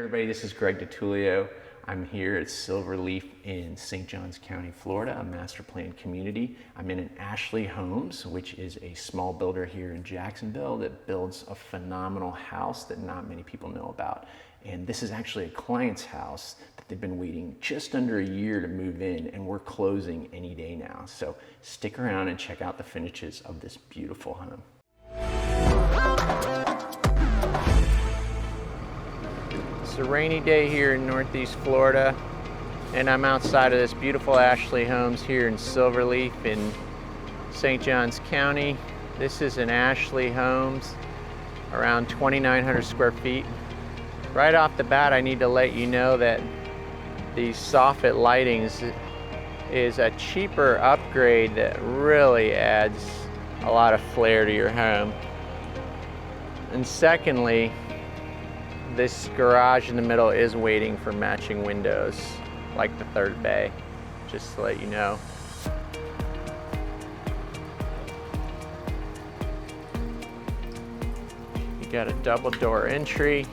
everybody, this is Greg DiTullio. I'm here at Silverleaf in St. Johns County, Florida, a master planned community. I'm in an Ashley Homes, which is a small builder here in Jacksonville that builds a phenomenal house that not many people know about. And this is actually a client's house that they've been waiting just under a year to move in, and we're closing any day now. So stick around and check out the finishes of this beautiful home. It's a rainy day here in Northeast Florida, and I'm outside of this beautiful Ashley Homes here in Silverleaf in St. Johns County. This is an Ashley Homes, around 2,900 square feet. Right off the bat, I need to let you know that the soffit lightings is a cheaper upgrade that really adds a lot of flair to your home. And secondly, this garage in the middle is waiting for matching windows, like the third bay, just to let you know. You got a double door entry.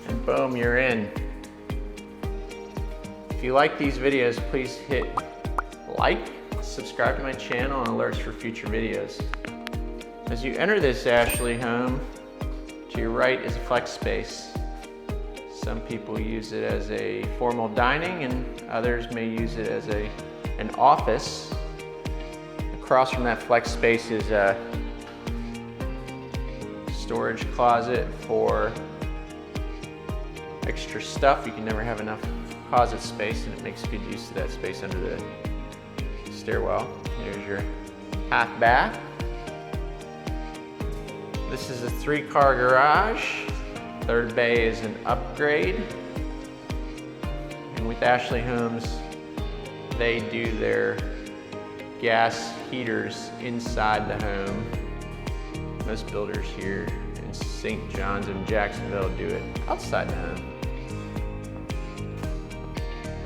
And boom, you're in. If you like these videos, please hit like, subscribe to my channel, and alerts for future videos. As you enter this Ashley home, to your right is a flex space. Some people use it as a formal dining, and others may use it as an office. Across from that flex space is a storage closet for extra stuff. You can never have enough closet space, and it makes good use of that space under the stairwell. Here's your half bath. This is a 3-car garage. Third bay is an upgrade. And with Ashley Homes, they do their gas heaters inside the home. Most builders here in St. John's and Jacksonville do it outside the home.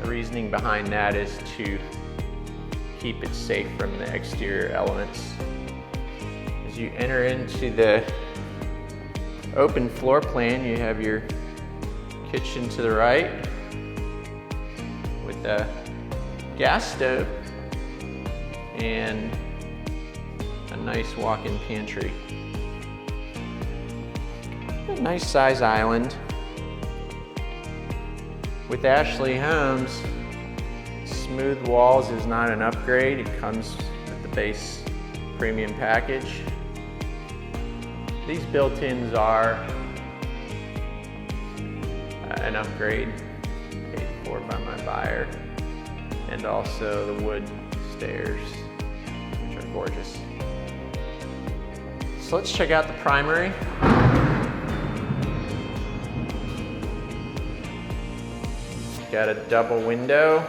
The reasoning behind that is to keep it safe from the exterior elements. As you enter into the open floor plan, you have your kitchen to the right with a gas stove and a nice walk-in pantry. A nice size island. With Ashley Homes, smooth walls is not an upgrade. It comes with the base premium package. These built-ins are an upgrade paid for by my buyer, and also the wood stairs, which are gorgeous. So let's check out the primary. Got a double window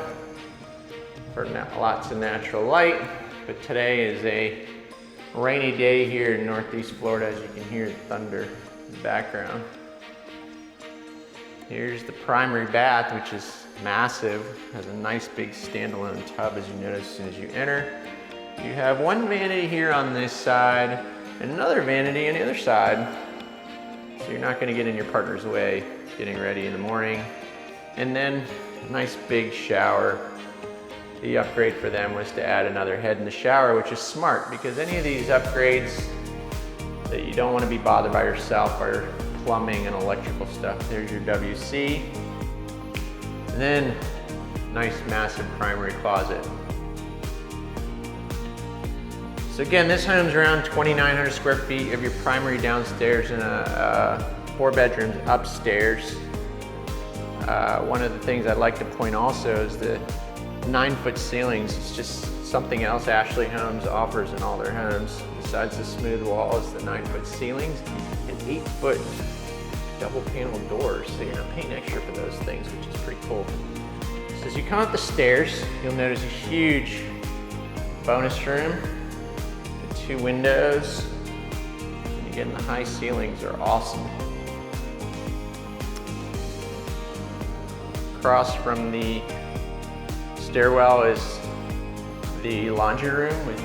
for lots of natural light, but today is a rainy day here in Northeast Florida, as you can hear the thunder in the background. Here's the primary bath, which is massive, has a nice big standalone tub, as you notice as soon as you enter. You have one vanity here on this side and another vanity on the other side, so you're not going to get in your partner's way getting ready in the morning. And then a nice big shower. The upgrade for them was to add another head in the shower, which is smart because any of these upgrades that you don't want to be bothered by yourself are plumbing and electrical stuff. There's your WC. And then nice massive primary closet. So again, this home's around 2,900 square feet. You have your primary downstairs and 4 bedrooms upstairs. One of the things I'd like to point also is the 9-foot ceilings. It's just something else Ashley Homes offers in all their homes. Besides the smooth walls, the 9-foot ceilings, and 8-foot double panel doors. So you're not paying extra for those things, which is pretty cool. So as you come up the stairs, you'll notice a huge bonus room with 2 windows. And again, the high ceilings are awesome. Across from the stairwell is the laundry room with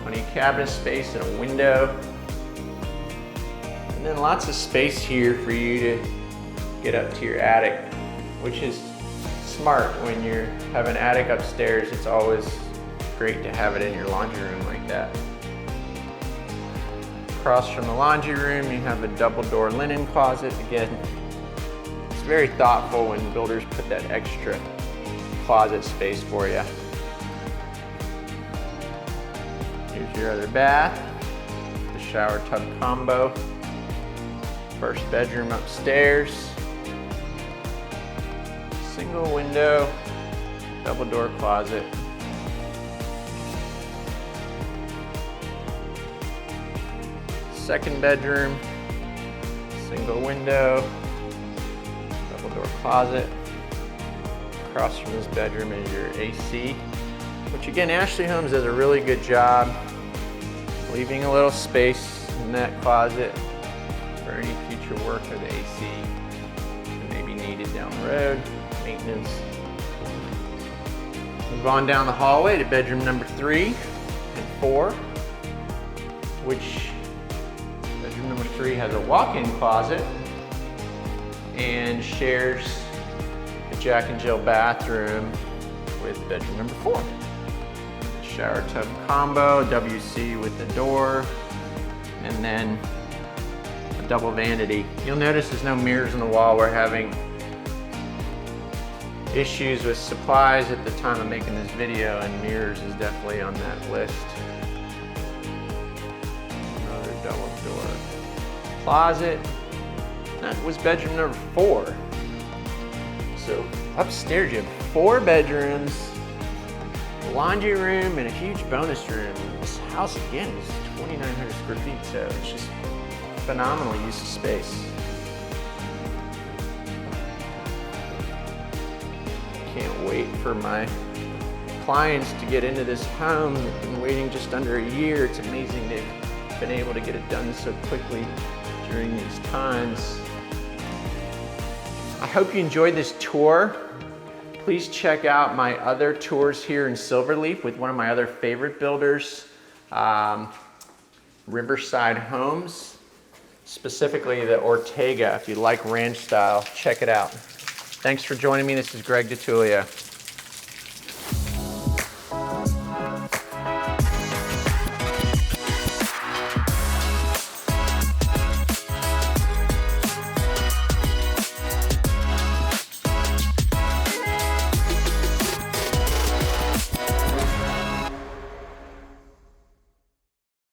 Plenty of cabinet space and a window. And then lots of space here for you to get up to your attic, which is smart when you have an attic upstairs. It's always great to have it in your laundry room like that. Across from the laundry room, you have a double door linen closet. Again, it's very thoughtful when builders put that extra closet space for you. Here's your other bath, the shower tub combo. First bedroom upstairs. Single window, double door closet. Second bedroom, single window, double door closet. Across from this bedroom is your AC, which again, Ashley Homes does a really good job leaving a little space in that closet for any future work of the AC that may be needed down the road, maintenance. Move on down the hallway to bedroom number 3 and 4, which bedroom number 3 has a walk-in closet and shares a Jack and Jill bathroom with bedroom number 4. Shower tub combo, WC with the door, and then a double vanity. You'll notice there's no mirrors on the wall. We're having issues with supplies at the time of making this video, and mirrors is definitely on that list. Another double door closet. That was bedroom number 4. So upstairs you have 4 bedrooms, a laundry room, and a huge bonus room. This house again is 2,900 square feet, so it's just phenomenal use of space. Can't wait for my clients to get into this home. They've been waiting just under a year. It's amazing they've been able to get it done so quickly during these times. I hope you enjoyed this tour. Please check out my other tours here in Silverleaf with one of my other favorite builders, Riverside Homes, specifically the Ortega. If you like ranch style, check it out. Thanks for joining me. This is Greg DiTullio.